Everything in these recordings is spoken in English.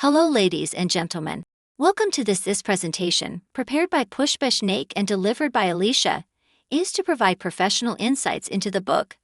Hello ladies and gentlemen. Welcome to this presentation, prepared by Pushbeshnake and delivered by Alicia, is to provide professional insights into the book,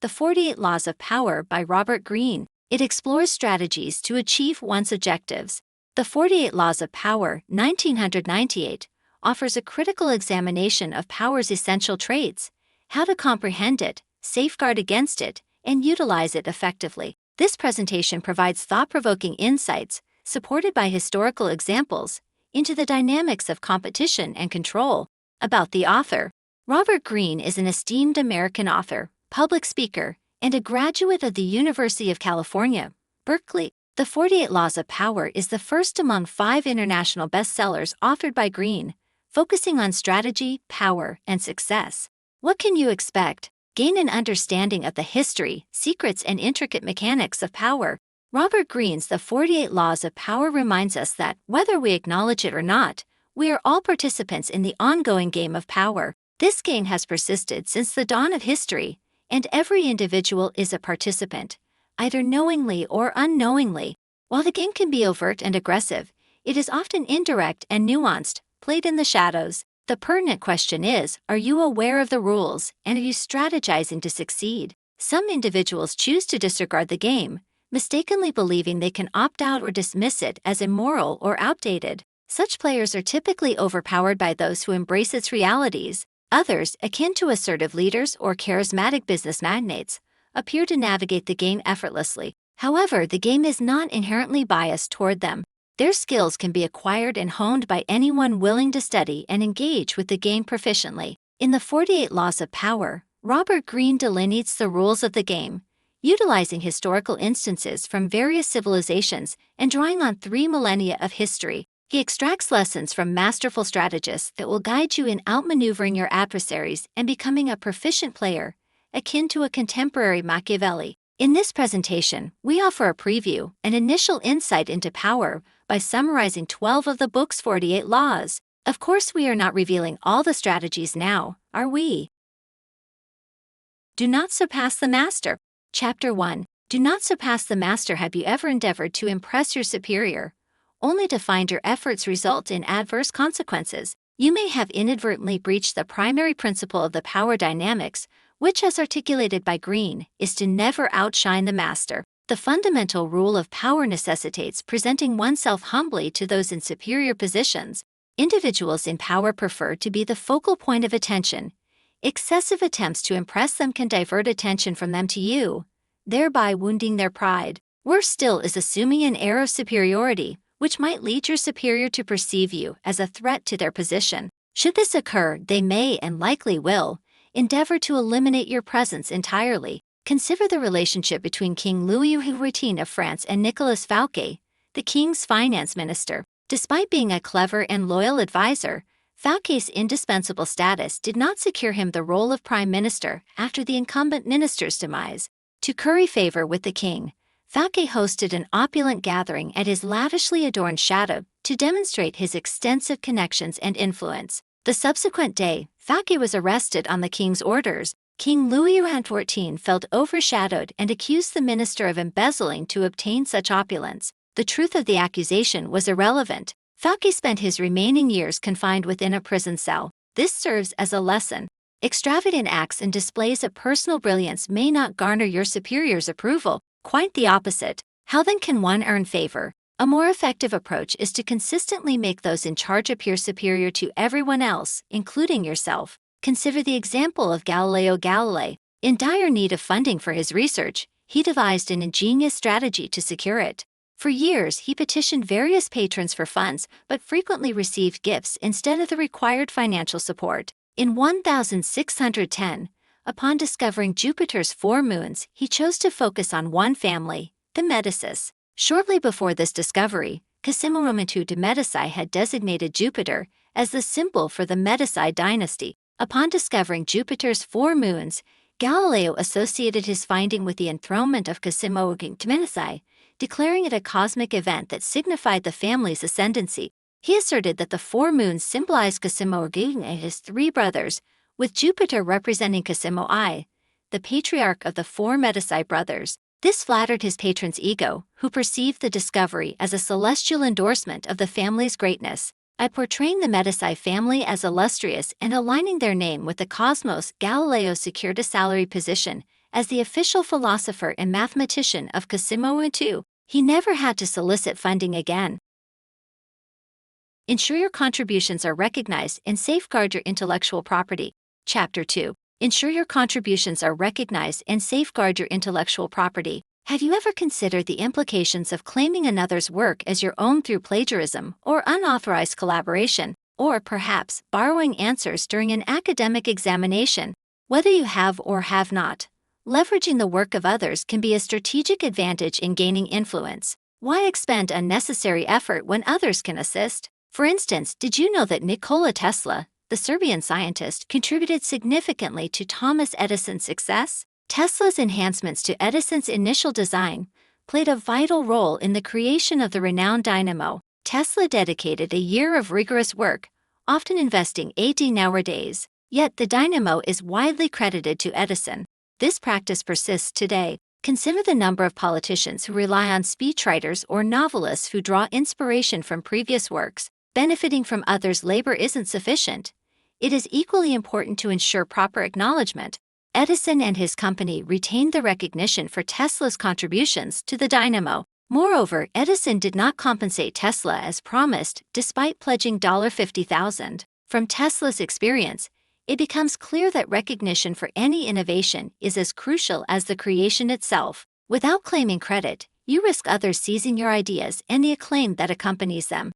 The 48 Laws of Power by Robert Greene. It explores strategies to achieve one's objectives. The 48 Laws of Power, 1998, offers a critical examination of power's essential traits, how to comprehend it, safeguard against it, and utilize it effectively. This presentation provides thought-provoking insights, supported by historical examples, into the dynamics of competition and control. About the author. Robert Greene is an esteemed American author, public speaker, and a graduate of the University of California, Berkeley. The 48 Laws of Power is the first among 5 international bestsellers authored by Greene, focusing on strategy, power, and success. What can you expect? Gain an understanding of the history, secrets, and intricate mechanics of power. Robert Greene's The 48 Laws of Power reminds us that, whether we acknowledge it or not, we are all participants in the ongoing game of power. This game has persisted since the dawn of history, and every individual is a participant, either knowingly or unknowingly. While the game can be overt and aggressive, it is often indirect and nuanced, played in the shadows. The pertinent question is, are you aware of the rules, and are you strategizing to succeed? Some individuals choose to disregard the game, mistakenly believing they can opt out or dismiss it as immoral or outdated. Such players are typically overpowered by those who embrace its realities. Others, akin to assertive leaders or charismatic business magnates, appear to navigate the game effortlessly. However, the game is not inherently biased toward them. Their skills can be acquired and honed by anyone willing to study and engage with the game proficiently. In The 48 Laws of Power, Robert Greene delineates the rules of the game, utilizing historical instances from various civilizations and drawing on 3 millennia of history. He extracts lessons from masterful strategists that will guide you in outmaneuvering your adversaries and becoming a proficient player, akin to a contemporary Machiavelli. In this presentation, we offer a preview, an initial insight into power, by summarizing 12 of the book's 48 laws. Of course, we are not revealing all the strategies now, are we? Do not surpass the master. Chapter 1. Do not surpass the master. Have you ever endeavored to impress your superior, only to find your efforts result in adverse consequences? You may have inadvertently breached the primary principle of the power dynamics, which, as articulated by Greene, is to never outshine the master. The fundamental rule of power necessitates presenting oneself humbly to those in superior positions. Individuals in power prefer to be the focal point of attention. Excessive attempts to impress them can divert attention from them to you, thereby wounding their pride. Worse still is assuming an air of superiority, which might lead your superior to perceive you as a threat to their position. Should this occur, they may, and likely will, endeavor to eliminate your presence entirely. Consider the relationship between King Louis XIV of France and Nicolas Fouquet, the king's finance minister. Despite being a clever and loyal advisor, Fouquet's indispensable status did not secure him the role of prime minister after the incumbent minister's demise. To curry favor with the king, Fouquet hosted an opulent gathering at his lavishly adorned chateau to demonstrate his extensive connections and influence. The subsequent day, Fouquet was arrested on the king's orders. King Louis XIV felt overshadowed and accused the minister of embezzling to obtain such opulence. The truth of the accusation was irrelevant. Fouquet spent his remaining years confined within a prison cell. This serves as a lesson. Extravagant acts and displays of personal brilliance may not garner your superior's approval. Quite the opposite. How then can one earn favor? A more effective approach is to consistently make those in charge appear superior to everyone else, including yourself. Consider the example of Galileo Galilei. In dire need of funding for his research, he devised an ingenious strategy to secure it. For years, he petitioned various patrons for funds, but frequently received gifts instead of the required financial support. In 1610, upon discovering Jupiter's 4 moons, he chose to focus on one family, the Medicis. Shortly before this discovery, Cosimo de' Medici had designated Jupiter as the symbol for the Medici dynasty. Upon discovering Jupiter's 4 moons, Galileo associated his finding with the enthronement of Cosimo de' Medici, declaring it a cosmic event that signified the family's ascendancy. He asserted that the 4 moons symbolized Cosimo and his 3 brothers, with Jupiter representing Cosimo I, the patriarch of the 4 Medici brothers. This flattered his patron's ego, who perceived the discovery as a celestial endorsement of the family's greatness. By portraying the Medici family as illustrious and aligning their name with the cosmos, Galileo secured a salary position as the official philosopher and mathematician of Cosimo II. He never had to solicit funding again. Ensure your contributions are recognized and safeguard your intellectual property. Chapter 2. Ensure your contributions are recognized and safeguard your intellectual property. Have you ever considered the implications of claiming another's work as your own through plagiarism or unauthorized collaboration, or perhaps borrowing answers during an academic examination? Whether you have or have not, leveraging the work of others can be a strategic advantage in gaining influence. Why expend unnecessary effort when others can assist? For instance, did you know that Nikola Tesla, the Serbian scientist, contributed significantly to Thomas Edison's success? Tesla's enhancements to Edison's initial design played a vital role in the creation of the renowned dynamo. Tesla dedicated a year of rigorous work, often investing 18 hours. Yet the dynamo is widely credited to Edison. This practice persists today. Consider the number of politicians who rely on speechwriters or novelists who draw inspiration from previous works. Benefiting from others' labor isn't sufficient. It is equally important to ensure proper acknowledgement. Edison and his company retained the recognition for Tesla's contributions to the dynamo. Moreover, Edison did not compensate Tesla as promised, despite pledging $50,000. From Tesla's experience, it becomes clear that recognition for any innovation is as crucial as the creation itself. Without claiming credit, you risk others seizing your ideas and the acclaim that accompanies them.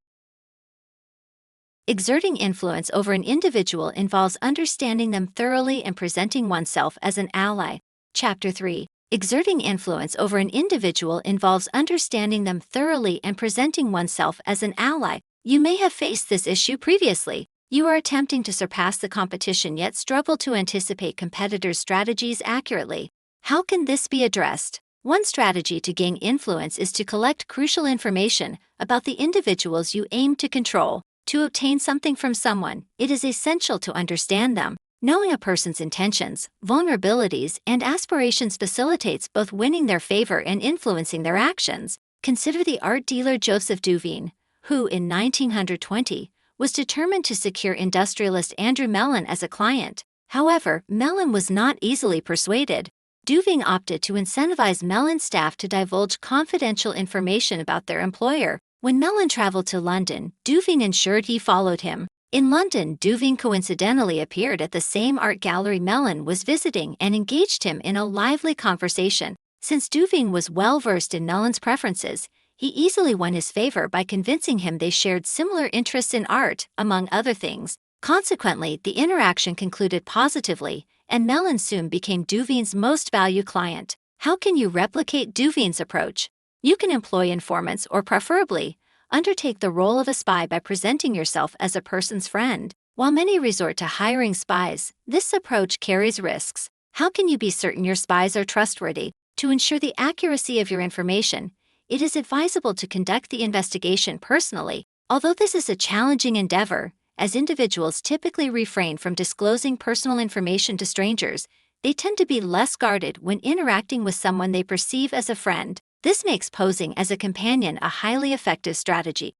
Exerting influence over an individual involves understanding them thoroughly and presenting oneself as an ally. Chapter 3. Exerting influence over an individual involves understanding them thoroughly and presenting oneself as an ally. You may have faced this issue previously. You are attempting to surpass the competition yet struggle to anticipate competitors' strategies accurately. How can this be addressed? One strategy to gain influence is to collect crucial information about the individuals you aim to control. To obtain something from someone, it is essential to understand them. Knowing a person's intentions, vulnerabilities, and aspirations facilitates both winning their favor and influencing their actions. Consider the art dealer Joseph Duveen, who in 1920 was determined to secure industrialist Andrew Mellon as a client. However, Mellon was not easily persuaded. Duveen opted to incentivize Mellon's staff to divulge confidential information about their employer. When Mellon traveled to London, Duveen ensured he followed him. In London, Duveen coincidentally appeared at the same art gallery Mellon was visiting and engaged him in a lively conversation. Since Duveen was well-versed in Mellon's preferences, he easily won his favor by convincing him they shared similar interests in art, among other things. Consequently, the interaction concluded positively, and Mellon soon became Duveen's most valued client. How can you replicate Duveen's approach? You can employ informants or preferably, undertake the role of a spy by presenting yourself as a person's friend. While many resort to hiring spies, this approach carries risks. How can you be certain your spies are trustworthy? To ensure the accuracy of your information, it is advisable to conduct the investigation personally. Although this is a challenging endeavor, as individuals typically refrain from disclosing personal information to strangers, they tend to be less guarded when interacting with someone they perceive as a friend. This makes posing as a companion a highly effective strategy.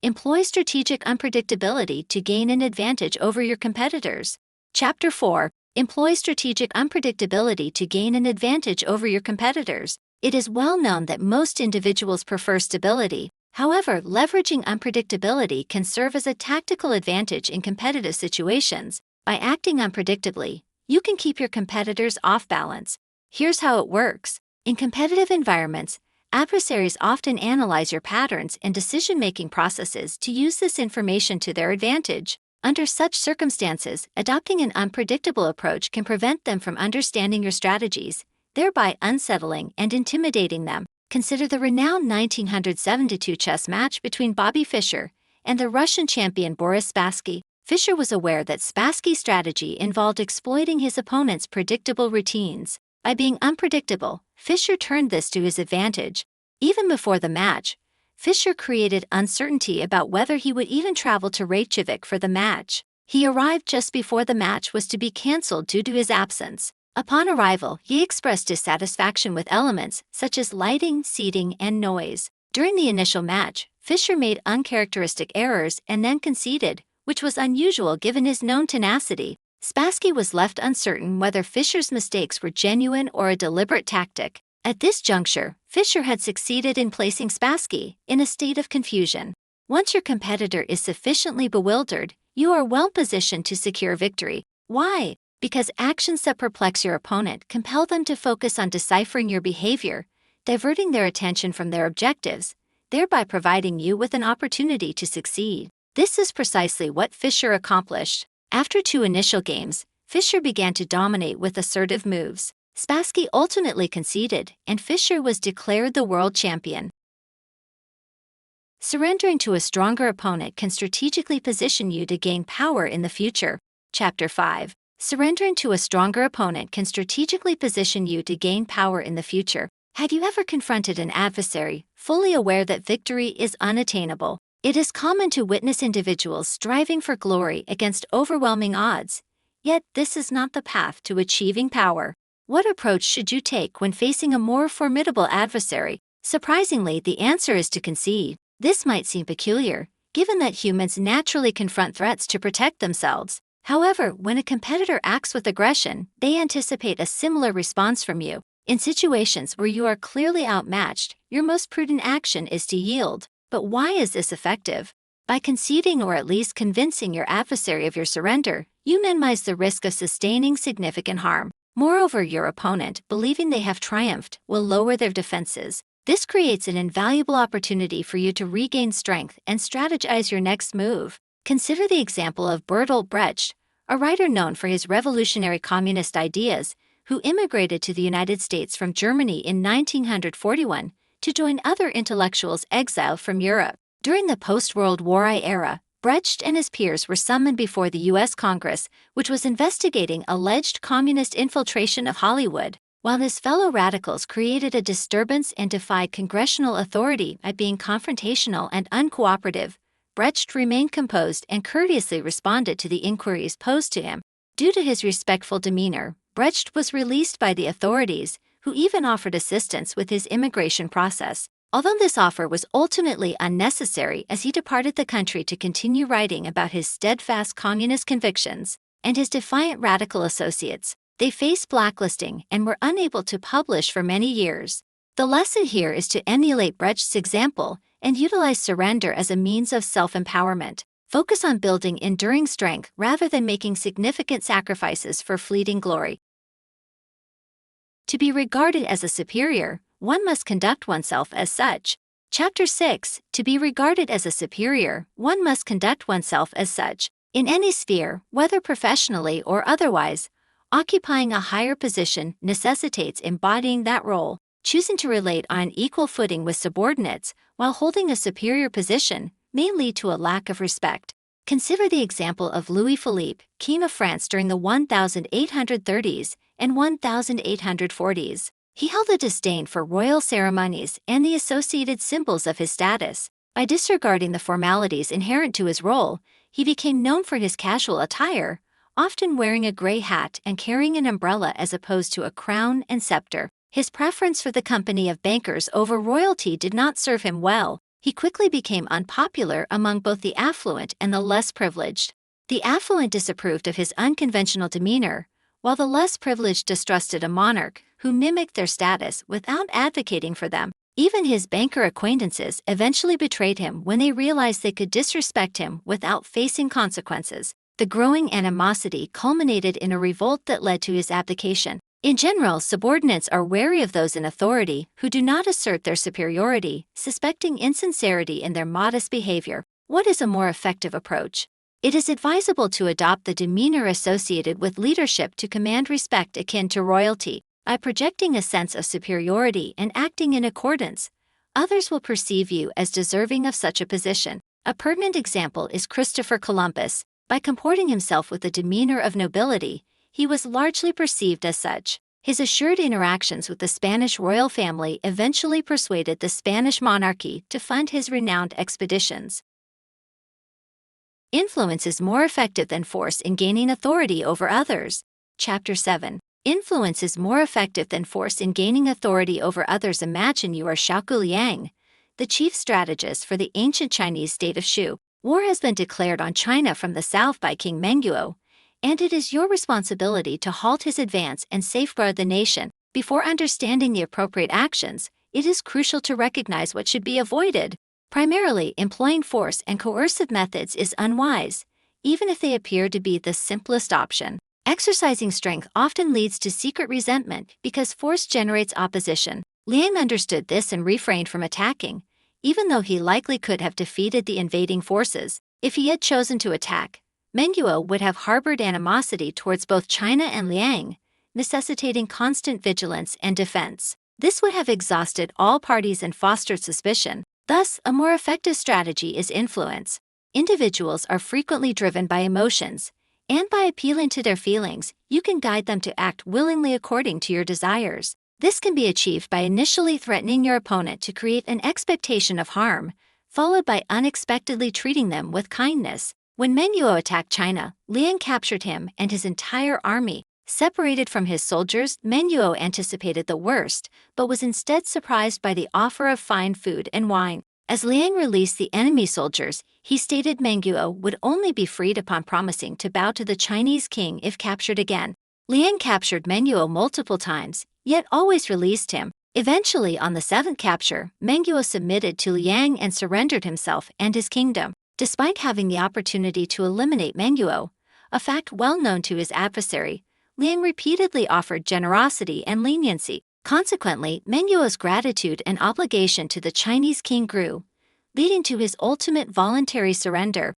Employ strategic unpredictability to gain an advantage over your competitors. Chapter 4. Employ strategic unpredictability to gain an advantage over your competitors. It is well known that most individuals prefer stability. However, leveraging unpredictability can serve as a tactical advantage in competitive situations. By acting unpredictably, you can keep your competitors off balance. Here's how it works. In competitive environments, adversaries often analyze your patterns and decision-making processes to use this information to their advantage. Under such circumstances, adopting an unpredictable approach can prevent them from understanding your strategies, thereby unsettling and intimidating them. Consider the renowned 1972 chess match between Bobby Fischer and the Russian champion Boris Spassky. Fischer was aware that Spassky's strategy involved exploiting his opponent's predictable routines. By being unpredictable, Fischer turned this to his advantage. Even before the match, Fischer created uncertainty about whether he would even travel to Reykjavik for the match. He arrived just before the match was to be cancelled due to his absence. Upon arrival, he expressed dissatisfaction with elements such as lighting, seating, and noise. During the initial match, Fisher made uncharacteristic errors and then conceded, which was unusual given his known tenacity. Spassky was left uncertain whether Fisher's mistakes were genuine or a deliberate tactic. At this juncture, Fisher had succeeded in placing Spassky in a state of confusion. Once your competitor is sufficiently bewildered, you are well positioned to secure victory. Why? Because actions that perplex your opponent compel them to focus on deciphering your behavior, diverting their attention from their objectives, thereby providing you with an opportunity to succeed. This is precisely what Fisher accomplished. After 2 initial games, Fisher began to dominate with assertive moves. Spassky ultimately conceded, and Fisher was declared the world champion. Surrendering to a stronger opponent can strategically position you to gain power in the future. Chapter 5. Surrendering to a stronger opponent can strategically position you to gain power in the future. Have you ever confronted an adversary, fully aware that victory is unattainable? It is common to witness individuals striving for glory against overwhelming odds. Yet this is not the path to achieving power. What approach should you take when facing a more formidable adversary? Surprisingly, the answer is to concede. This might seem peculiar, given that humans naturally confront threats to protect themselves. However, when a competitor acts with aggression, they anticipate a similar response from you. In situations where you are clearly outmatched, your most prudent action is to yield. But why is this effective? By conceding or at least convincing your adversary of your surrender, you minimize the risk of sustaining significant harm. Moreover, your opponent, believing they have triumphed, will lower their defenses. This creates an invaluable opportunity for you to regain strength and strategize your next move. Consider the example of Bertolt Brecht, a writer known for his revolutionary communist ideas, who immigrated to the United States from Germany in 1941 to join other intellectuals exiled from Europe. During the post-World War I era, Brecht and his peers were summoned before the U.S. Congress, which was investigating alleged communist infiltration of Hollywood. While his fellow radicals created a disturbance and defied congressional authority by being confrontational and uncooperative, Brecht remained composed and courteously responded to the inquiries posed to him. Due to his respectful demeanor, Brecht was released by the authorities, who even offered assistance with his immigration process. Although this offer was ultimately unnecessary as he departed the country to continue writing about his steadfast communist convictions and his defiant radical associates, they faced blacklisting and were unable to publish for many years. The lesson here is to emulate Brecht's example and utilize surrender as a means of self-empowerment. Focus on building enduring strength rather than making significant sacrifices for fleeting glory. To be regarded as a superior, one must conduct oneself as such. Chapter 6. To be regarded as a superior, one must conduct oneself as such. In any sphere, whether professionally or otherwise, occupying a higher position necessitates embodying that role. Choosing to relate on an equal footing with subordinates while holding a superior position may lead to a lack of respect. Consider the example of Louis Philippe, King of France during the 1830s and 1840s. He held a disdain for royal ceremonies and the associated symbols of his status. By disregarding the formalities inherent to his role, he became known for his casual attire, often wearing a gray hat and carrying an umbrella as opposed to a crown and scepter. His preference for the company of bankers over royalty did not serve him well. He quickly became unpopular among both the affluent and the less privileged. The affluent disapproved of his unconventional demeanor, while the less privileged distrusted a monarch who mimicked their status without advocating for them. Even his banker acquaintances eventually betrayed him when they realized they could disrespect him without facing consequences. The growing animosity culminated in a revolt that led to his abdication. In general, subordinates are wary of those in authority who do not assert their superiority, suspecting insincerity in their modest behavior. What is a more effective approach? It is advisable to adopt the demeanor associated with leadership to command respect akin to royalty. By projecting a sense of superiority and acting in accordance, others will perceive you as deserving of such a position. A pertinent example is Christopher Columbus. By comporting himself with the demeanor of nobility, he was largely perceived as such. His assured interactions with the Spanish royal family eventually persuaded the Spanish monarchy to fund his renowned expeditions. Influence is more effective than force in gaining authority over others. Chapter 7. Influence is more effective than force in gaining authority over others. Imagine you are Xiaogu Liang, the chief strategist for the ancient Chinese state of Shu. War has been declared on China from the south by King Menguo, and it is your responsibility to halt his advance and safeguard the nation. Before understanding the appropriate actions, it is crucial to recognize what should be avoided. Primarily, employing force and coercive methods is unwise, even if they appear to be the simplest option. Exercising strength often leads to secret resentment because force generates opposition. Liang understood this and refrained from attacking, even though he likely could have defeated the invading forces. If he had chosen to attack, Menguo would have harbored animosity towards both China and Liang, necessitating constant vigilance and defense. This would have exhausted all parties and fostered suspicion. Thus, a more effective strategy is influence. Individuals are frequently driven by emotions, and by appealing to their feelings, you can guide them to act willingly according to your desires. This can be achieved by initially threatening your opponent to create an expectation of harm, followed by unexpectedly treating them with kindness. When Menguo attacked China, Liang captured him and his entire army. Separated from his soldiers, Menguo anticipated the worst, but was instead surprised by the offer of fine food and wine. As Liang released the enemy soldiers, he stated Menguo would only be freed upon promising to bow to the Chinese king if captured again. Liang captured Menguo multiple times, yet always released him. Eventually, on the seventh capture, Menguo submitted to Liang and surrendered himself and his kingdom. Despite having the opportunity to eliminate Menguo, a fact well known to his adversary, Liang repeatedly offered generosity and leniency. Consequently, Menguo's gratitude and obligation to the Chinese king grew, leading to his ultimate voluntary surrender.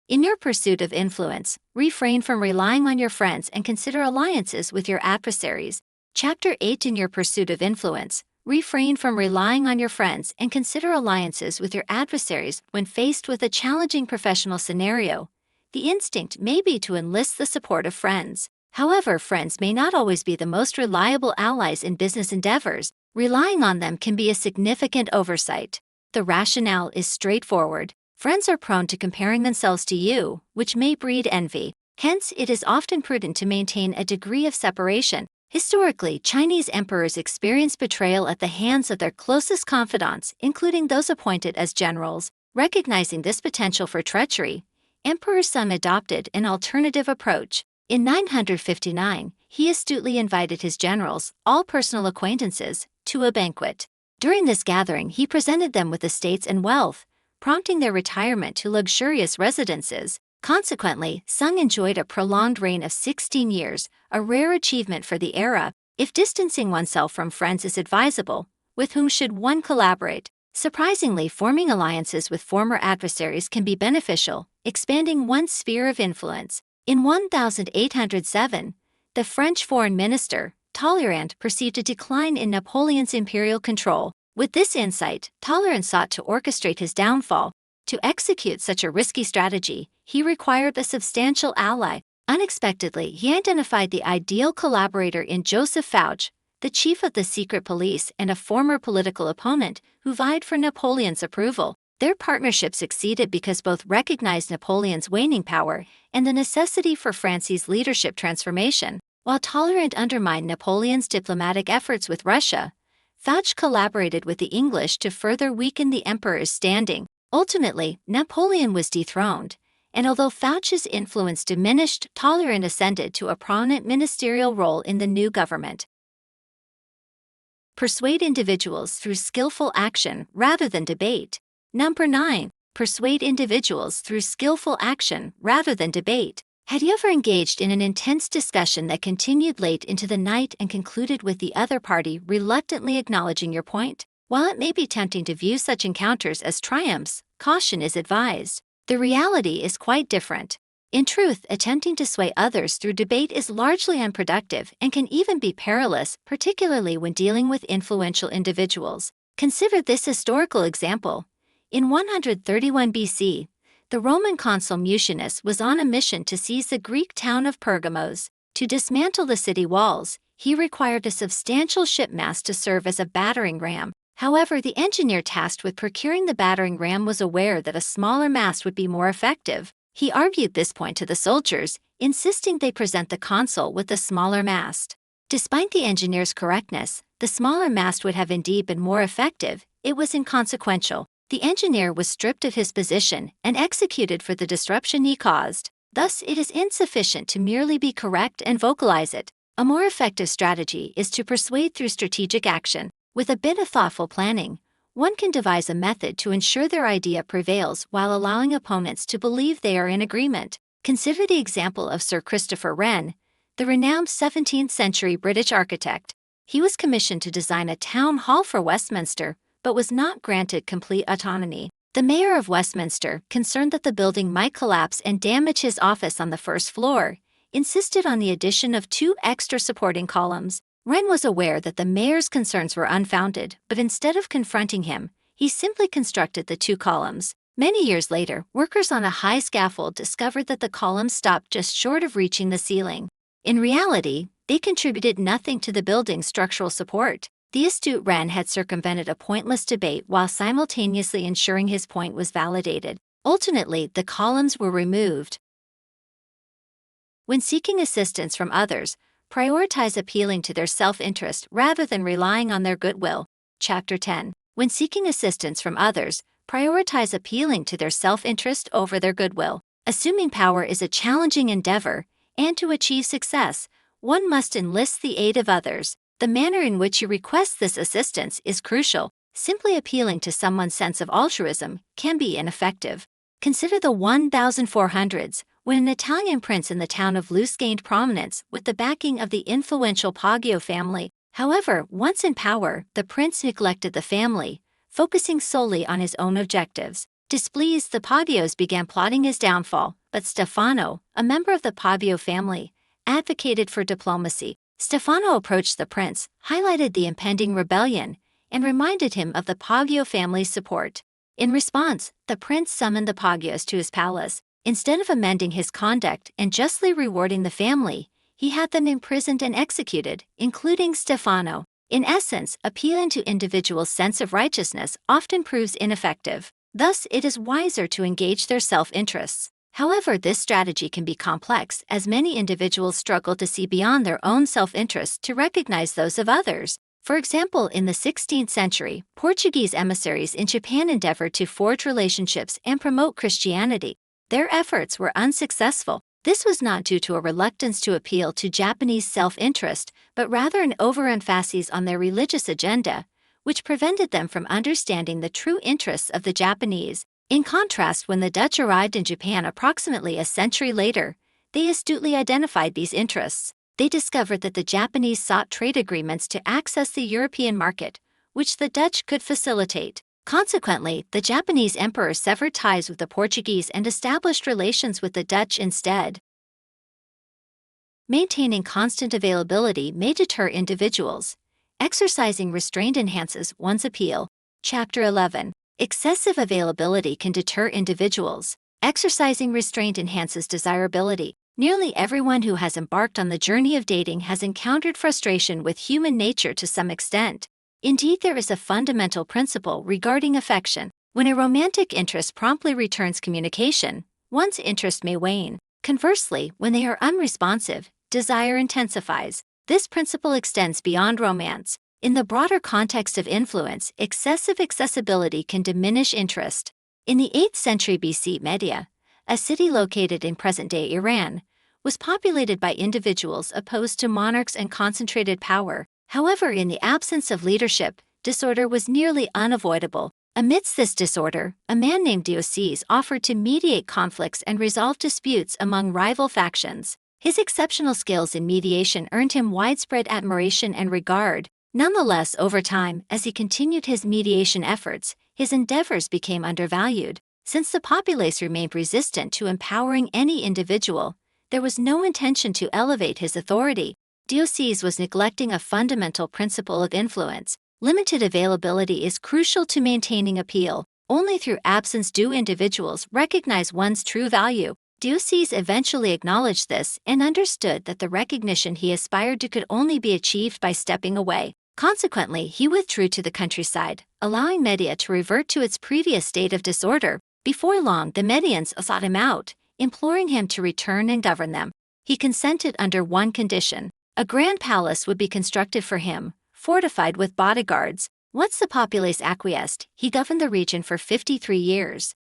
In your pursuit of influence, refrain from relying on your friends and consider alliances with your adversaries. Chapter 8. In your pursuit of influence, refrain from relying on your friends and consider alliances with your adversaries. When faced with a challenging professional scenario, the instinct may be to enlist the support of friends. However, friends may not always be the most reliable allies in business endeavors. Relying on them can be a significant oversight. The rationale is straightforward. Friends are prone to comparing themselves to you, which may breed envy. Hence, it is often prudent to maintain a degree of separation. Historically, Chinese emperors experienced betrayal at the hands of their closest confidants, including those appointed as generals. Recognizing this potential for treachery, Emperor Sung adopted an alternative approach. In 959, he astutely invited his generals, all personal acquaintances, to a banquet. During this gathering, he presented them with estates and wealth, prompting their retirement to luxurious residences. Consequently, Sung enjoyed a prolonged reign of 16 years, a rare achievement for the era. If distancing oneself from friends is advisable, with whom should one collaborate? Surprisingly, forming alliances with former adversaries can be beneficial, expanding one's sphere of influence. In 1807, the French foreign minister, Talleyrand, perceived a decline in Napoleon's imperial control. With this insight, Talleyrand sought to orchestrate his downfall. To execute such a risky strategy, he required a substantial ally. Unexpectedly, he identified the ideal collaborator in Joseph Fouché, the chief of the secret police and a former political opponent who vied for Napoleon's approval. Their partnership succeeded because both recognized Napoleon's waning power and the necessity for France's leadership transformation. While Talleyrand undermined Napoleon's diplomatic efforts with Russia, Fouché collaborated with the English to further weaken the emperor's standing. Ultimately, Napoleon was dethroned, and although Fouché's influence diminished, Talleyrand ascended to a prominent ministerial role in the new government. Persuade individuals through skillful action rather than debate. Number 9. Persuade individuals through skillful action rather than debate. Had you ever engaged in an intense discussion that continued late into the night and concluded with the other party reluctantly acknowledging your point? While it may be tempting to view such encounters as triumphs, caution is advised. The reality is quite different. In truth, attempting to sway others through debate is largely unproductive and can even be perilous, particularly when dealing with influential individuals. Consider this historical example. In 131 BC, the Roman consul Mucianus was on a mission to seize the Greek town of Pergamos. To dismantle the city walls, he required a substantial shipmast to serve as a battering ram. However, the engineer tasked with procuring the battering ram was aware that a smaller mast would be more effective. He argued this point to the soldiers, insisting they present the console with a smaller mast. Despite the engineer's correctness, the smaller mast would have indeed been more effective. It was inconsequential. The engineer was stripped of his position and executed for the disruption he caused. Thus, it is insufficient to merely be correct and vocalize it. A more effective strategy is to persuade through strategic action. With a bit of thoughtful planning, one can devise a method to ensure their idea prevails while allowing opponents to believe they are in agreement. Consider the example of Sir Christopher Wren, the renowned 17th-century British architect. He was commissioned to design a town hall for Westminster, but was not granted complete autonomy. The mayor of Westminster, concerned that the building might collapse and damage his office on the first floor, insisted on the addition of 2 extra supporting columns. Wren was aware that the mayor's concerns were unfounded, but instead of confronting him, he simply constructed the 2 columns. Many years later, workers on a high scaffold discovered that the columns stopped just short of reaching the ceiling. In reality, they contributed nothing to the building's structural support. The astute Wren had circumvented a pointless debate while simultaneously ensuring his point was validated. Ultimately, the columns were removed. When seeking assistance from others, prioritize appealing to their self-interest rather than relying on their goodwill. Chapter 10. When seeking assistance from others, prioritize appealing to their self-interest over their goodwill. Assuming power is a challenging endeavor, and to achieve success, one must enlist the aid of others. The manner in which you request this assistance is crucial. Simply appealing to someone's sense of altruism can be ineffective. Consider the 1400s, when an Italian prince in the town of Luce gained prominence with the backing of the influential Poggio family. However, once in power, the prince neglected the family, focusing solely on his own objectives. Displeased, the Poggios began plotting his downfall, but Stefano, a member of the Poggio family, advocated for diplomacy. Stefano approached the prince, highlighted the impending rebellion, and reminded him of the Poggio family's support. In response, the prince summoned the Poggios to his palace. Instead of amending his conduct and justly rewarding the family, he had them imprisoned and executed, including Stefano. In essence, appealing to individuals' sense of righteousness often proves ineffective. Thus, it is wiser to engage their self-interests. However, this strategy can be complex, as many individuals struggle to see beyond their own self-interests to recognize those of others. For example, in the 16th century, Portuguese emissaries in Japan endeavored to forge relationships and promote Christianity. Their efforts were unsuccessful. This was not due to a reluctance to appeal to Japanese self-interest, but rather an overemphasis on their religious agenda, which prevented them from understanding the true interests of the Japanese. In contrast, when the Dutch arrived in Japan approximately a century later, they astutely identified these interests. They discovered that the Japanese sought trade agreements to access the European market, which the Dutch could facilitate. Consequently, the Japanese emperor severed ties with the Portuguese and established relations with the Dutch instead. Maintaining constant availability may deter individuals. Exercising restraint enhances one's appeal. Chapter 11. Excessive availability can deter individuals. Exercising restraint enhances desirability. Nearly everyone who has embarked on the journey of dating has encountered frustration with human nature to some extent. Indeed, there is a fundamental principle regarding affection. When a romantic interest promptly returns communication, one's interest may wane. Conversely, when they are unresponsive, desire intensifies. This principle extends beyond romance. In the broader context of influence, excessive accessibility can diminish interest. In the 8th century BC, Media, a city located in present-day Iran, was populated by individuals opposed to monarchs and concentrated power. However, in the absence of leadership, disorder was nearly unavoidable. Amidst this disorder, a man named Dioceses offered to mediate conflicts and resolve disputes among rival factions. His exceptional skills in mediation earned him widespread admiration and regard. Nonetheless, over time, as he continued his mediation efforts, his endeavors became undervalued. Since the populace remained resistant to empowering any individual, there was no intention to elevate his authority. Dioceses was neglecting a fundamental principle of influence. Limited availability is crucial to maintaining appeal. Only through absence do individuals recognize one's true value. Dioceses eventually acknowledged this and understood that the recognition he aspired to could only be achieved by stepping away. Consequently, he withdrew to the countryside, allowing Media to revert to its previous state of disorder. Before long, the Medians sought him out, imploring him to return and govern them. He consented under one condition. A grand palace would be constructed for him, fortified with bodyguards. Once the populace acquiesced, he governed the region for 53 years.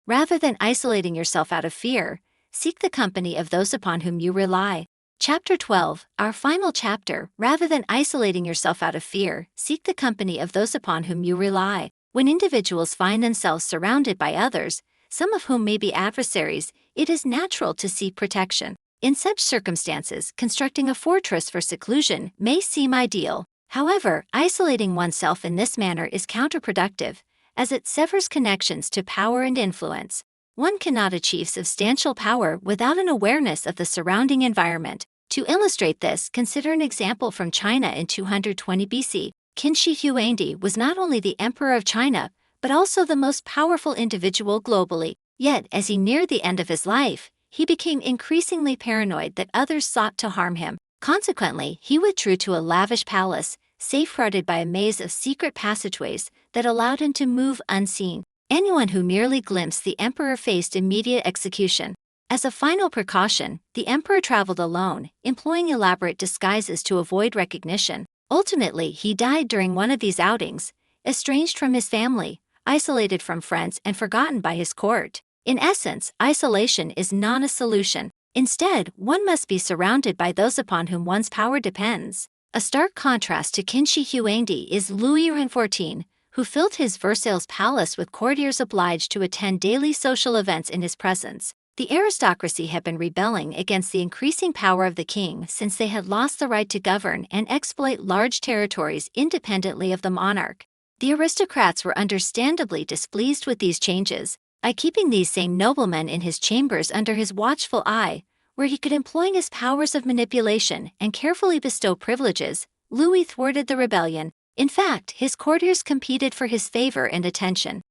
Rather than isolating yourself out of fear, seek the company of those upon whom you rely. Chapter 12, our final chapter. Rather than isolating yourself out of fear, seek the company of those upon whom you rely. When individuals find themselves surrounded by others, some of whom may be adversaries, it is natural to seek protection. In such circumstances, constructing a fortress for seclusion may seem ideal. However, isolating oneself in this manner is counterproductive, as it severs connections to power and influence. One cannot achieve substantial power without an awareness of the surrounding environment. To illustrate this, consider an example from China in 220 BC. Qin Shi Huangdi was not only the emperor of China, but also the most powerful individual globally. Yet, as he neared the end of his life, he became increasingly paranoid that others sought to harm him. Consequently, he withdrew to a lavish palace, safeguarded by a maze of secret passageways that allowed him to move unseen. Anyone who merely glimpsed the emperor faced immediate execution. As a final precaution, the emperor traveled alone, employing elaborate disguises to avoid recognition. Ultimately, he died during one of these outings, estranged from his family, isolated from friends, and forgotten by his court. In essence, isolation is not a solution. Instead, one must be surrounded by those upon whom one's power depends. A stark contrast to Qin Shi Huangdi is Louis XIV, who filled his Versailles palace with courtiers obliged to attend daily social events in his presence. The aristocracy had been rebelling against the increasing power of the king since they had lost the right to govern and exploit large territories independently of the monarch. The aristocrats were understandably displeased with these changes. By keeping these same noblemen in his chambers under his watchful eye, where he could employ his powers of manipulation and carefully bestow privileges, Louis thwarted the rebellion. In fact, his courtiers competed for his favor and attention.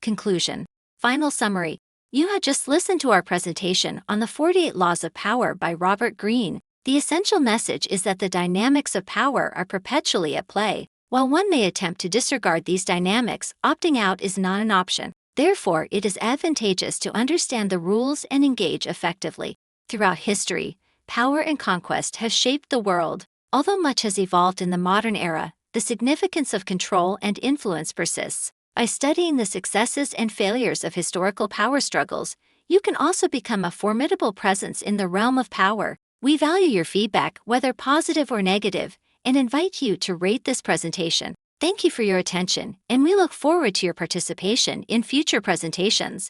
Conclusion. Final summary. You had just listened to our presentation on the 48 Laws of Power by Robert Greene. The essential message is that the dynamics of power are perpetually at play. While one may attempt to disregard these dynamics, opting out is not an option. Therefore, it is advantageous to understand the rules and engage effectively. Throughout history, power and conquest have shaped the world. Although much has evolved in the modern era, the significance of control and influence persists. By studying the successes and failures of historical power struggles, you can also become a formidable presence in the realm of power. We value your feedback, whether positive or negative, and invite you to rate this presentation. Thank you for your attention, and we look forward to your participation in future presentations.